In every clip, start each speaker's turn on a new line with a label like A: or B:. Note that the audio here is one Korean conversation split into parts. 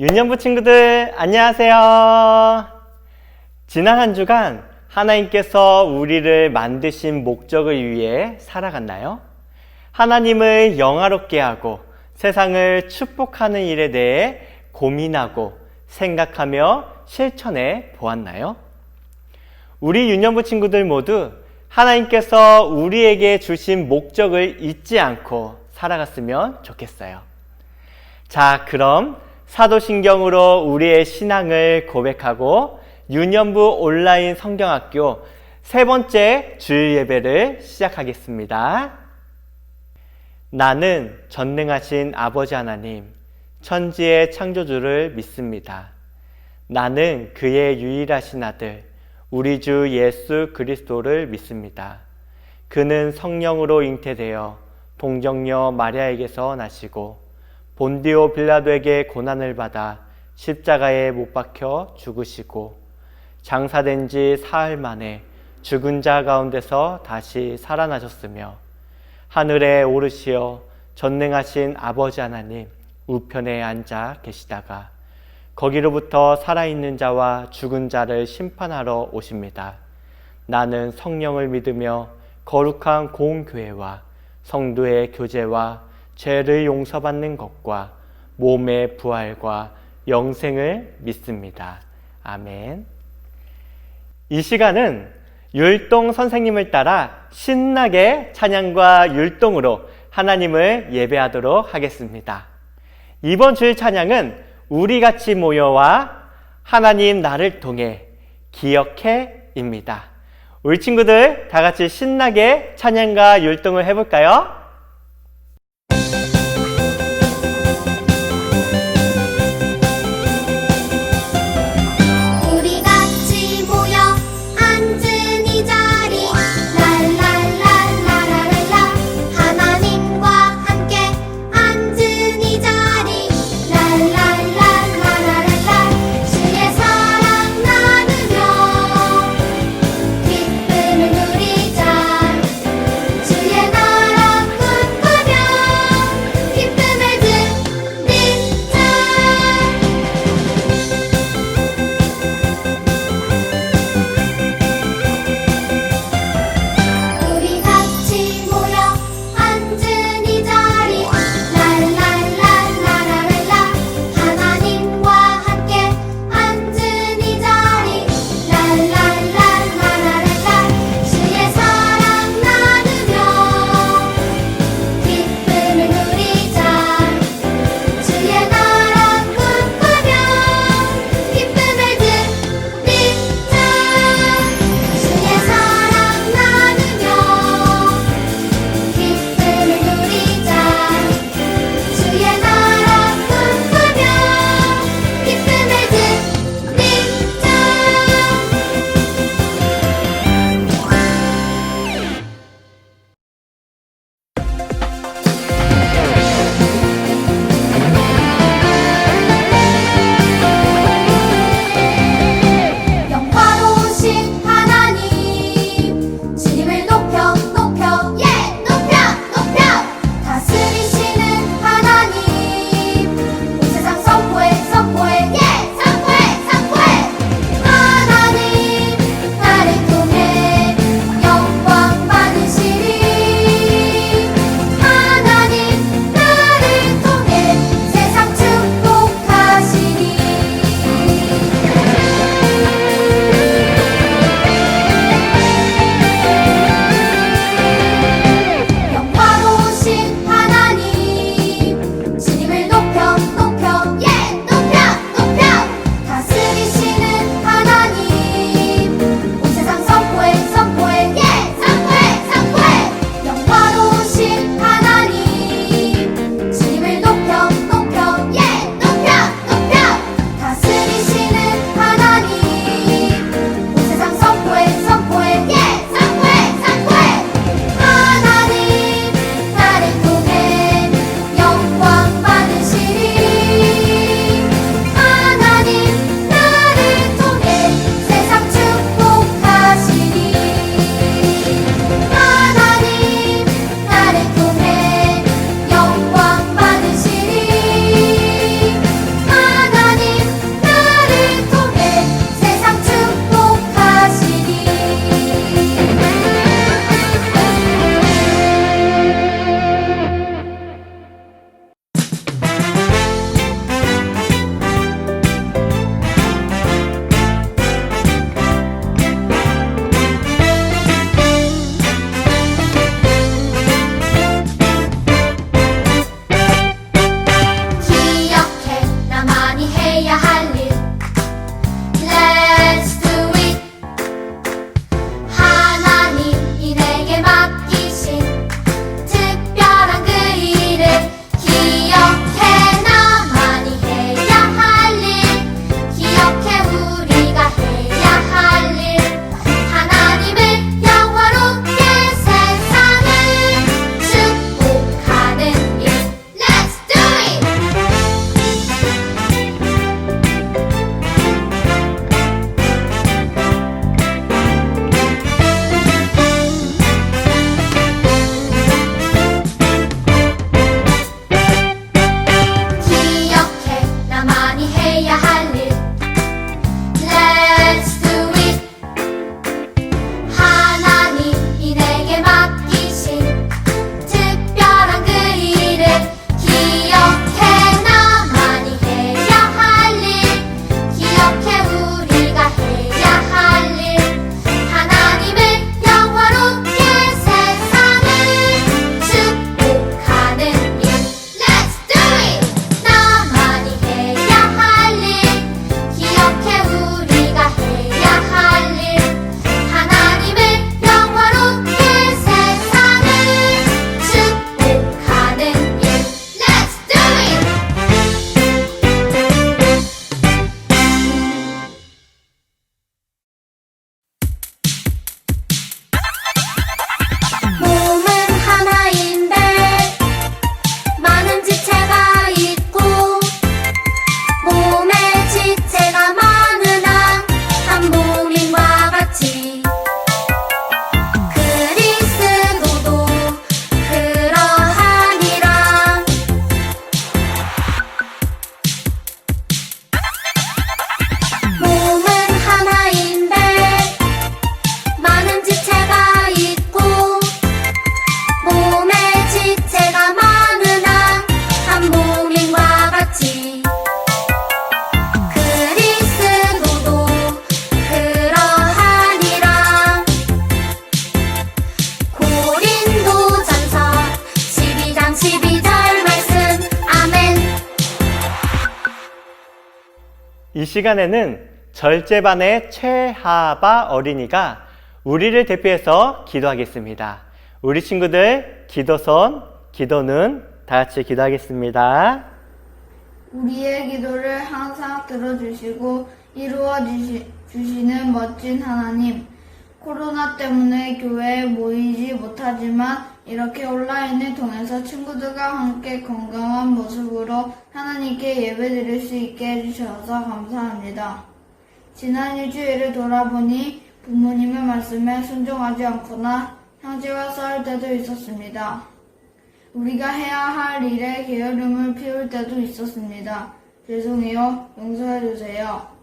A: 유년부 친구들 안녕하세요. 지난 한 주간 하나님께서 우리를 만드신 목적을 위해 살아갔나요? 하나님을 영화롭게 하고 세상을 축복하는 일에 대해 고민하고 생각하며 실천해 보았나요? 우리 유년부 친구들 모두 하나님께서 우리에게 주신 목적을 잊지 않고 살아갔으면 좋겠어요. 자, 그럼 사도신경으로 우리의 신앙을 고백하고 유년부 온라인 성경학교 세 번째 주일 예배를 시작하겠습니다. 나는 전능하신 아버지 하나님, 천지의 창조주를 믿습니다. 나는 그의 유일하신 아들, 우리 주 예수 그리스도를 믿습니다. 그는 성령으로 잉태되어 동정녀 마리아에게서 나시고 본디오 빌라도에게 고난을 받아 십자가에 못 박혀 죽으시고 장사된 지 사흘 만에 죽은 자 가운데서 다시 살아나셨으며 하늘에 오르시어 전능하신 아버지 하나님 우편에 앉아 계시다가 거기로부터 살아있는 자와 죽은 자를 심판하러 오십니다. 나는 성령을 믿으며 거룩한 공교회와 성도의 교제와 죄를 용서받는 것과 몸의 부활과 영생을 믿습니다. 아멘. 이 시간은 율동 선생님을 따라 신나게 찬양과 율동으로 하나님을 예배하도록 하겠습니다. 이번 주일 찬양은 우리 같이 모여와 하나님 나를 통해 기억해입니다. 우리 친구들 다 같이 신나게 찬양과 율동을 해볼까요?
B: 주의 나라 나만이 해야 할 일. Let's do it. 하나님이 내게 맡기신 특별한 그 일을 기억해. 나만이 해야 할 일. 기억해 우리가 해야 할 일. 하나님을 영화롭게 세상을 축복하는 일. Let's do it. 기억해 나만이 해야 할 일. Let's do it. 하나님이 내게 맡기신 특별한 그 일을 기억해. 나만이 해야 할 일. 기억해 우리가 해야 할 일. 하나님을 영화롭게 세상을 축복하는 일. Let's do it. 나만이 해야 할 일. 기억해 우리가 해야 할 일. 하나님을 영화롭게 세상을 축복하는 일. Let's do it. 몸은 하나인데 많은 지체가 있고 몸에 지체가 많으나 한 몸인과 같이 그리스도도 그러하니라. 몸은 하나인데 많은 지체가 있고 몸에 지체가 많으나 한 몸인과 같이 그리스도도 그러하니라. 고린도전서 12장 12절 말씀. 아멘.
A: 이 시간에는 절제반의 최하바 어린이가 우리를 대표해서 기도하겠습니다. 우리 친구들 기도선, 기도는 다 같이 기도하겠습니다.
C: 우리의 기도를 항상 들어주시고 이루어 주시는 멋진 하나님, 코로나 때문에 교회에 모이지 못하지만 이렇게 온라인을 통해서 친구들과 함께 건강한 모습으로 하나님께 예배드릴 수 있게 해주셔서 감사합니다. 지난 일주일을 돌아보니 부모님의 말씀에 순종하지 않거나 형제와 싸울 때도 있었습니다. 우리가 해야 할 일에 게으름을 피울 때도 있었습니다. 죄송해요. 용서해 주세요.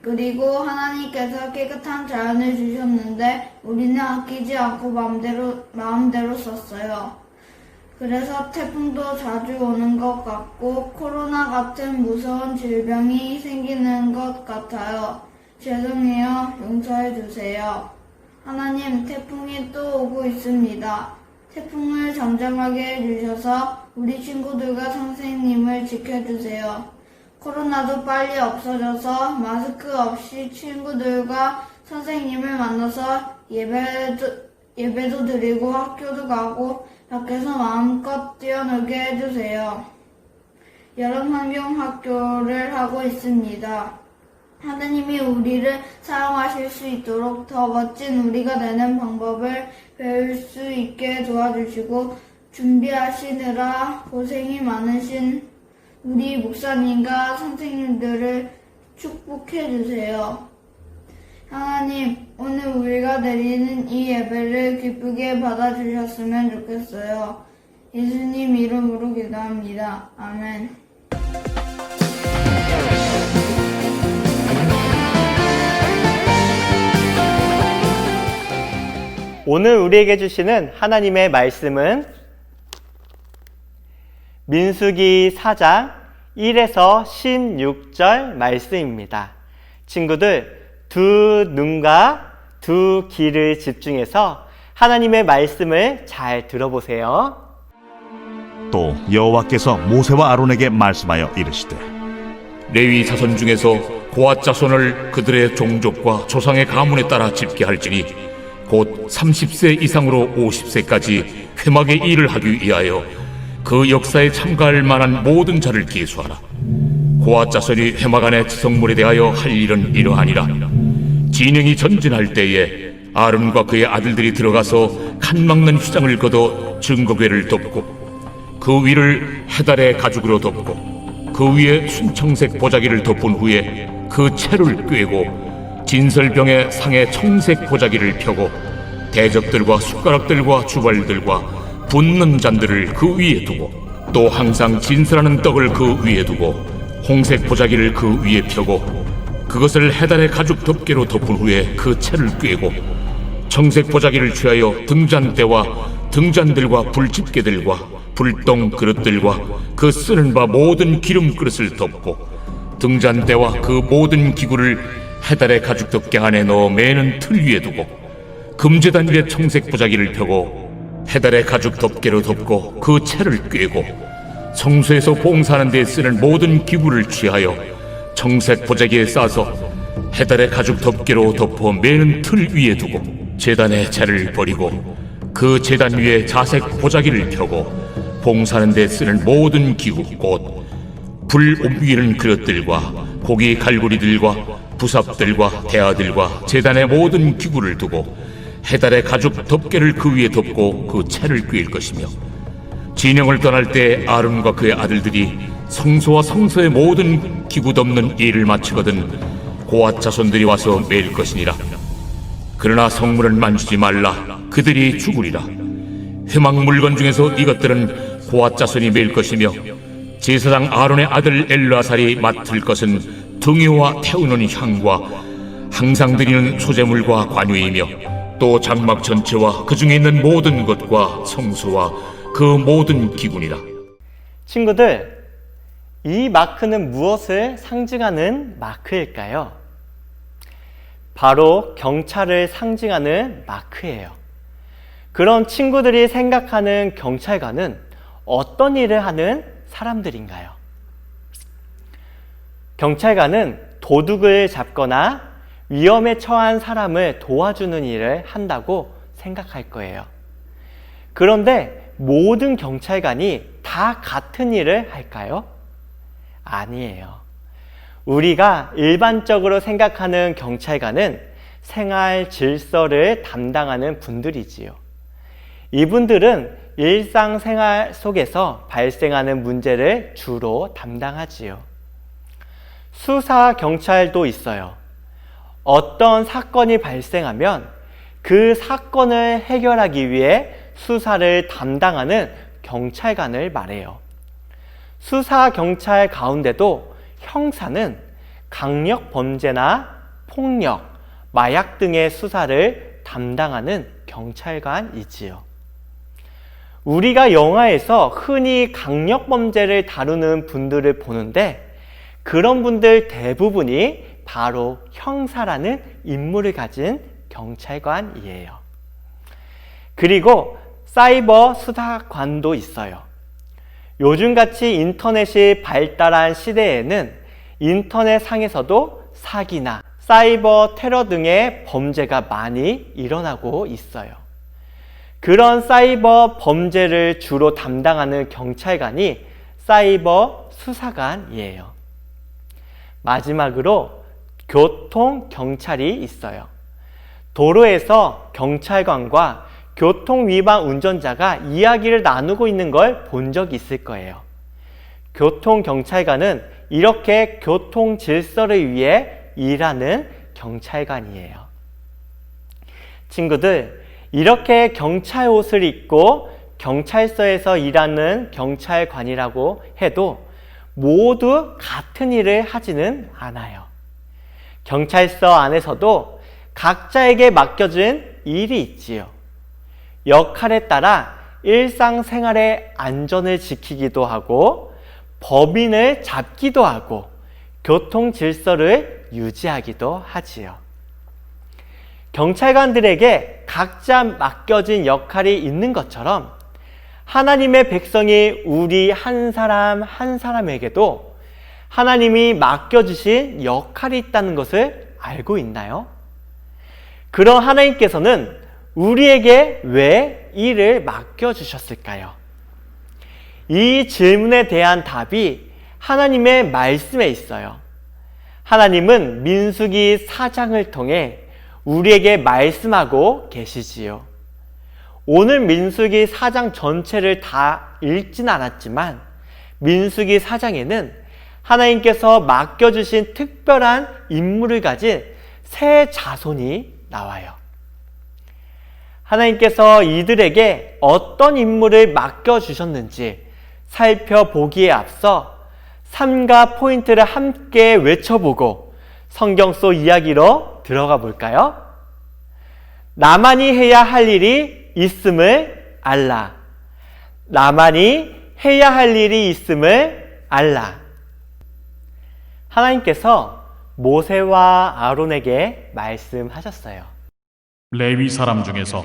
C: 그리고 하나님께서 깨끗한 자연을 주셨는데 우리는 아끼지 않고 마음대로 썼어요. 그래서 태풍도 자주 오는 것 같고 코로나 같은 무서운 질병이 생기는 것 같아요. 죄송해요. 용서해 주세요. 하나님, 태풍이 또 오고 있습니다. 태풍을 잠잠하게 해주셔서 우리 친구들과 선생님을 지켜주세요. 코로나도 빨리 없어져서 마스크 없이 친구들과 선생님을 만나서 예배도 드리고 학교도 가고 밖에서 마음껏 뛰어놀게 해주세요. 여름 환경 학교를 하고 있습니다. 하나님이 우리를 사용하실 수 있도록 더 멋진 우리가 되는 방법을 배울 수 있게 도와주시고 준비하시느라 고생이 많으신 우리 목사님과 선생님들을 축복해 주세요. 하나님, 오늘 우리가 드리는 이 예배를 기쁘게 받아주셨으면 좋겠어요. 예수님 이름으로 기도합니다. 아멘.
A: 오늘 우리에게 주시는 하나님의 말씀은 민수기 4장 1에서 16절 말씀입니다. 친구들, 두 눈과 두 귀를 집중해서 하나님의 말씀을 잘 들어보세요.
D: 또 여호와께서 모세와 아론에게 말씀하여 이르시되 레위 자손 중에서 고앗 자손을 그들의 종족과 조상의 가문에 따라 집계할지니 곧 30세 이상으로 50세까지 회막의 일을 하기 위하여 그 역사에 참가할 만한 모든 자를 계수하라. 고앗 자손이 회막 안의 지성물에 대하여 할 일은 이러하니라. 진영이 전진할 때에 아론과 그의 아들들이 들어가서 칸 막는 휘장을 걷어 증거궤를 덮고 그 위를 해달의 가죽으로 덮고 그 위에 순청색 보자기를 덮은 후에 그 채를 꿰고 진설병의 상에 청색 보자기를 펴고 대접들과 숟가락들과 주발들과 붓는 잔들을 그 위에 두고 또 항상 진설하는 떡을 그 위에 두고 홍색 보자기를 그 위에 펴고 그것을 해달의 가죽 덮개로 덮은 후에 그 채를 꿰고 청색 보자기를 취하여 등잔대와 등잔들과 불집게들과 불똥 그릇들과 그 쓰는 바 모든 기름 그릇을 덮고 등잔대와 그 모든 기구를 해달의 가죽 덮개 안에 넣어 매는 틀 위에 두고 금제단 위에 청색 보자기를 펴고 해달의 가죽 덮개로 덮고 그 채를 꿰고 성소에서 봉사하는 데 쓰는 모든 기구를 취하여 청색 보자기에 싸서 해달의 가죽 덮개로 덮어 매는 틀 위에 두고 제단의 채를 버리고 그 제단 위에 자색 보자기를 펴고 봉사하는 데 쓰는 모든 기구 곧 불 옮기는 그릇들과 고기 갈고리들과 부삽들과 대야들과 제단의 모든 기구를 두고 해달의 가죽 덮개를 그 위에 덮고 그 채를 꿰일 것이며 진영을 떠날 때 아론과 그의 아들들이 성소와 성소의 모든 기구 덮는 일을 마치거든 고앗 자손들이 와서 매일 것이니라. 그러나 성물은 만지지 말라. 그들이 죽으리라. 회막 물건 중에서 이것들은 고앗 자손이 매일 것이며 제사장 아론의 아들 엘르아살이 맡을 것은 등유와 태우는 향과 항상 드리는 소제물과 관유이며 또 장막 전체와 그 중에 있는 모든 것과 성소와 그 모든 기구니라.
A: 친구들, 이 마크는 무엇을 상징하는 마크일까요? 바로 경찰을 상징하는 마크예요. 그럼 친구들이 생각하는 경찰관은 어떤 일을 하는 사람들인가요? 경찰관은 도둑을 잡거나 위험에 처한 사람을 도와주는 일을 한다고 생각할 거예요. 그런데 모든 경찰관이 다 같은 일을 할까요? 아니에요. 우리가 일반적으로 생각하는 경찰관은 생활 질서를 담당하는 분들이지요. 이분들은 일상생활 속에서 발생하는 문제를 주로 담당하지요. 수사 경찰도 있어요. 어떤 사건이 발생하면 그 사건을 해결하기 위해 수사를 담당하는 경찰관을 말해요. 수사 경찰 가운데도 형사는 강력 범죄나 폭력, 마약 등의 수사를 담당하는 경찰관이지요. 우리가 영화에서 흔히 강력 범죄를 다루는 분들을 보는데 그런 분들 대부분이 바로 형사라는 인물을 가진 경찰관이에요. 그리고 사이버 수사관도 있어요. 요즘같이 인터넷이 발달한 시대에는 인터넷 상에서도 사기나 사이버 테러 등의 범죄가 많이 일어나고 있어요. 그런 사이버 범죄를 주로 담당하는 경찰관이 사이버 수사관이에요. 마지막으로 교통경찰이 있어요. 도로에서 경찰관과 교통위반 운전자가 이야기를 나누고 있는 걸 본 적 있을 거예요. 교통경찰관은 이렇게 교통 질서를 위해 일하는 경찰관이에요. 친구들, 이렇게 경찰 옷을 입고 경찰서에서 일하는 경찰관이라고 해도 모두 같은 일을 하지는 않아요. 경찰서 안에서도 각자에게 맡겨진 일이 있지요. 역할에 따라 일상생활의 안전을 지키기도 하고 범인을 잡기도 하고 교통 질서를 유지하기도 하지요. 경찰관들에게 각자 맡겨진 역할이 있는 것처럼 하나님의 백성이 우리 한 사람 한 사람에게도 하나님이 맡겨주신 역할이 있다는 것을 알고 있나요? 그럼 하나님께서는 우리에게 왜 일을 맡겨주셨을까요? 이 질문에 대한 답이 하나님의 말씀에 있어요. 하나님은 민수기 4장을 통해 우리에게 말씀하고 계시지요. 오늘 민수기 4장 전체를 다 읽진 않았지만 민수기 4장에는 하나님께서 맡겨주신 특별한 임무를 가진 세 자손이 나와요. 하나님께서 이들에게 어떤 임무를 맡겨주셨는지 살펴보기에 앞서 삼가 포인트를 함께 외쳐보고 성경 속 이야기로 들어가 볼까요? 나만이 해야 할 일이 있음을 알라. 나만이 해야 할 일이 있음을 알라. 하나님께서 모세와 아론에게 말씀하셨어요.
E: 레위 사람 중에서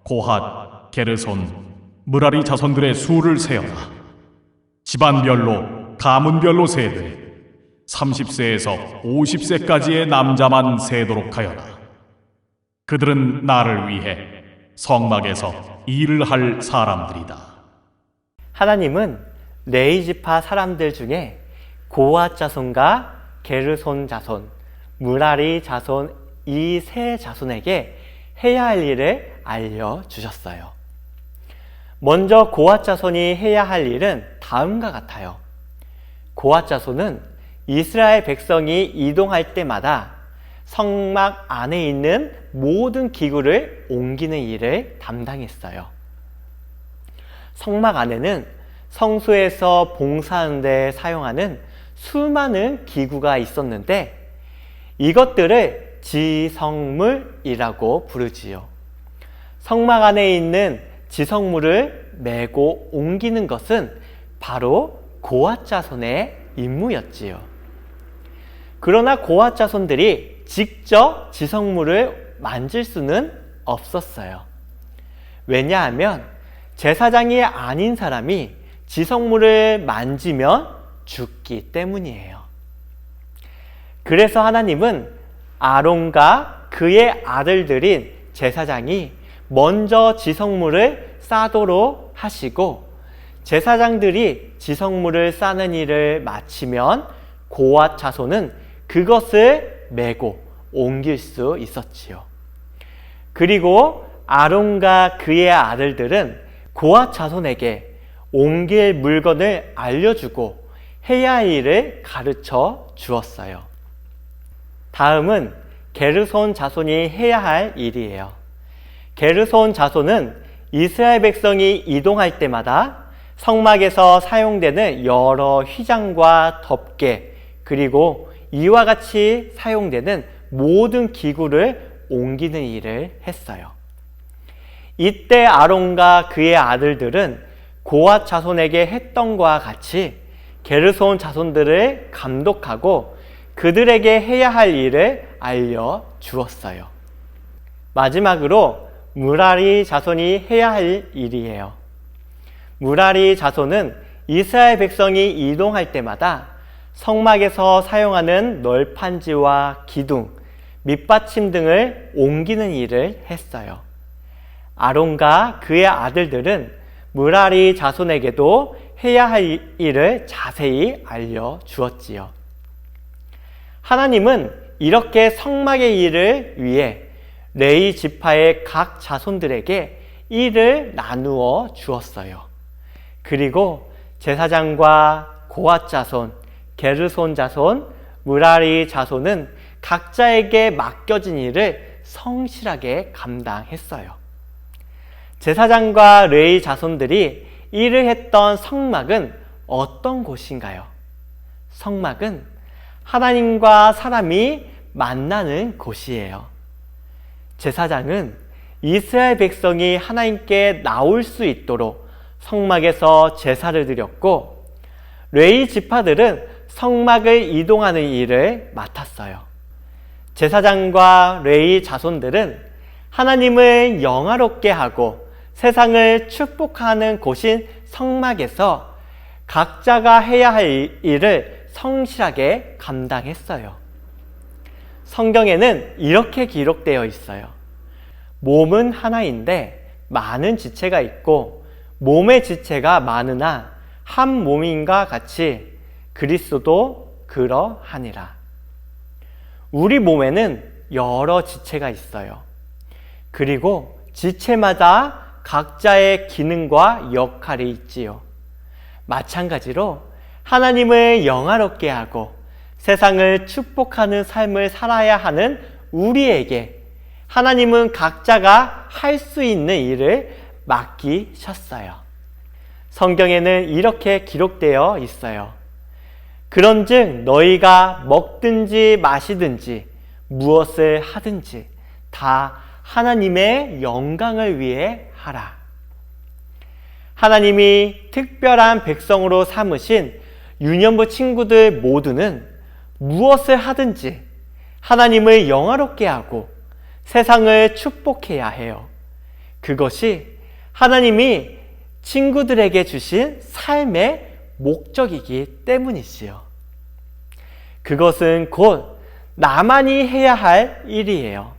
E: 고핫, 게르손, 므라리 자손들의 수를 세어라. 집안별로, 가문별로 세되 30세에서 50세까지의 남자만 세도록 하여라. 그들은 나를 위해 성막에서 일을 할 사람들이다.
A: 하나님은 레위 지파 사람들 중에 고핫 자손과 게르손 자손, 므라리 자손 이 세 자손에게 해야 할 일을 알려주셨어요. 먼저 고핫 자손이 해야 할 일은 다음과 같아요. 고핫 자손은 이스라엘 백성이 이동할 때마다 성막 안에 있는 모든 기구를 옮기는 일을 담당했어요. 성막 안에는 성소에서 봉사하는 데 사용하는 수많은 기구가 있었는데 이것들을 지성물이라고 부르지요. 성막 안에 있는 지성물을 메고 옮기는 것은 바로 고핫 자손의 임무였지요. 그러나 고핫 자손들이 직접 지성물을 만질 수는 없었어요. 왜냐하면 제사장이 아닌 사람이 지성물을 만지면 죽기 때문이에요. 그래서 하나님은 아론과 그의 아들들인 제사장이 먼저 지성물을 싸도록 하시고 제사장들이 지성물을 싸는 일을 마치면 고핫 자손은 그것을 메고 옮길 수 있었지요. 그리고 아론과 그의 아들들은 고핫 자손에게 옮길 물건을 알려주고 해야 할 일을 가르쳐 주었어요. 다음은 게르손 자손이 해야 할 일이에요. 게르손 자손은 이스라엘 백성이 이동할 때마다 성막에서 사용되는 여러 휘장과 덮개 그리고 이와 같이 사용되는 모든 기구를 옮기는 일을 했어요. 이때 아론과 그의 아들들은 고핫 자손에게 했던 것과 같이 게르손 자손들을 감독하고 그들에게 해야 할 일을 알려주었어요. 마지막으로 므라리 자손이 해야 할 일이에요. 므라리 자손은 이스라엘 백성이 이동할 때마다 성막에서 사용하는 널판지와 기둥, 밑받침 등을 옮기는 일을 했어요. 아론과 그의 아들들은 므라리 자손에게도 해야 할 일을 자세히 알려주었지요. 하나님은 이렇게 성막의 일을 위해 레위 지파의 각 자손들에게 일을 나누어 주었어요. 그리고 제사장과 고핫 자손, 게르손 자손, 므라리 자손은 각자에게 맡겨진 일을 성실하게 감당했어요. 제사장과 레위 자손들이 일을 했던 성막은 어떤 곳인가요? 성막은 하나님과 사람이 만나는 곳이에요. 제사장은 이스라엘 백성이 하나님께 나올 수 있도록 성막에서 제사를 드렸고 레위 지파들은 성막을 이동하는 일을 맡았어요. 제사장과 레위 자손들은 하나님을 영화롭게 하고 세상을 축복하는 곳인 성막에서 각자가 해야 할 일을 성실하게 감당했어요. 성경에는 이렇게 기록되어 있어요. 몸은 하나인데 많은 지체가 있고 몸의 지체가 많으나 한 몸인가 같이 그리스도도 그러하니라. 우리 몸에는 여러 지체가 있어요. 그리고 지체마다 각자의 기능과 역할이 있지요. 마찬가지로 하나님을 영화롭게 하고 세상을 축복하는 삶을 살아야 하는 우리에게 하나님은 각자가 할 수 있는 일을 맡기셨어요. 성경에는 이렇게 기록되어 있어요. 그런즉 너희가 먹든지 마시든지 무엇을 하든지 다 하나님의 영광을 위해 하라. 하나님이 특별한 백성으로 삼으신 유년부 친구들 모두는 무엇을 하든지 하나님을 영화롭게 하고 세상을 축복해야 해요. 그것이 하나님이 친구들에게 주신 삶의 목적이기 때문이지요. 그것은 곧 나만이 해야 할 일이에요.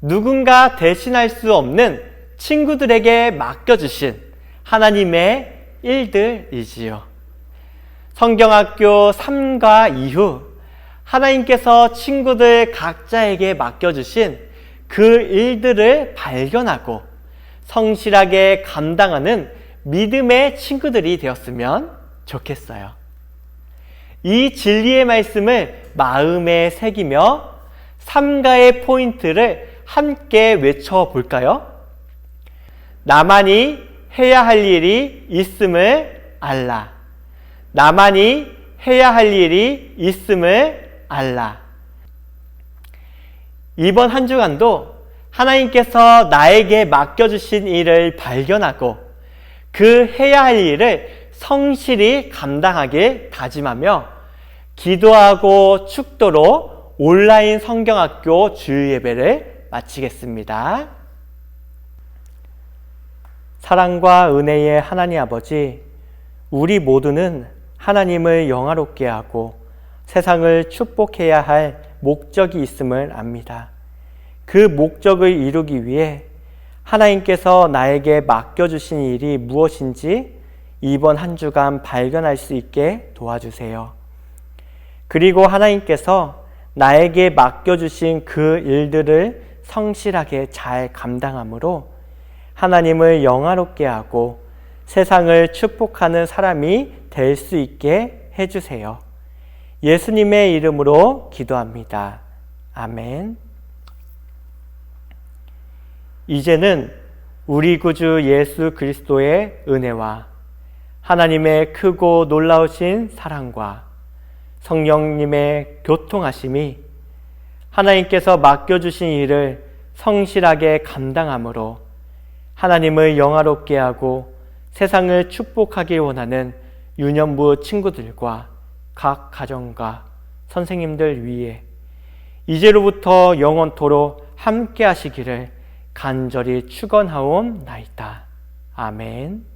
A: 누군가 대신할 수 없는 친구들에게 맡겨주신 하나님의 일들이지요. 성경학교 3과 이후 하나님께서 친구들 각자에게 맡겨주신 그 일들을 발견하고 성실하게 감당하는 믿음의 친구들이 되었으면 좋겠어요. 이 진리의 말씀을 마음에 새기며 삼가의 포인트를 함께 외쳐볼까요? 나만이 해야 할 일이 있음을 알라. 나만이 해야 할 일이 있음을 알라. 이번 한 주간도 하나님께서 나에게 맡겨주신 일을 발견하고 그 해야 할 일을 성실히 감당하길 다짐하며 기도하고 축도로 온라인 성경학교 주일예배를 마치겠습니다. 사랑과 은혜의 하나님 아버지, 우리 모두는 하나님을 영화롭게 하고 세상을 축복해야 할 목적이 있음을 압니다. 그 목적을 이루기 위해 하나님께서 나에게 맡겨주신 일이 무엇인지 이번 한 주간 발견할 수 있게 도와주세요. 그리고 하나님께서 나에게 맡겨주신 그 일들을 성실하게 잘 감당함으로 하나님을 영화롭게 하고 세상을 축복하는 사람이 될 수 있게 해주세요. 예수님의 이름으로 기도합니다. 아멘. 이제는 우리 구주 예수 그리스도의 은혜와 하나님의 크고 놀라우신 사랑과 성령님의 교통하심이 하나님께서 맡겨주신 일을 성실하게 감당함으로 하나님을 영화롭게 하고 세상을 축복하길 원하는 유년부 친구들과 각 가정과 선생님들 위해 이제로부터 영원토록 함께 하시기를 간절히 축원하옵나이다. 아멘.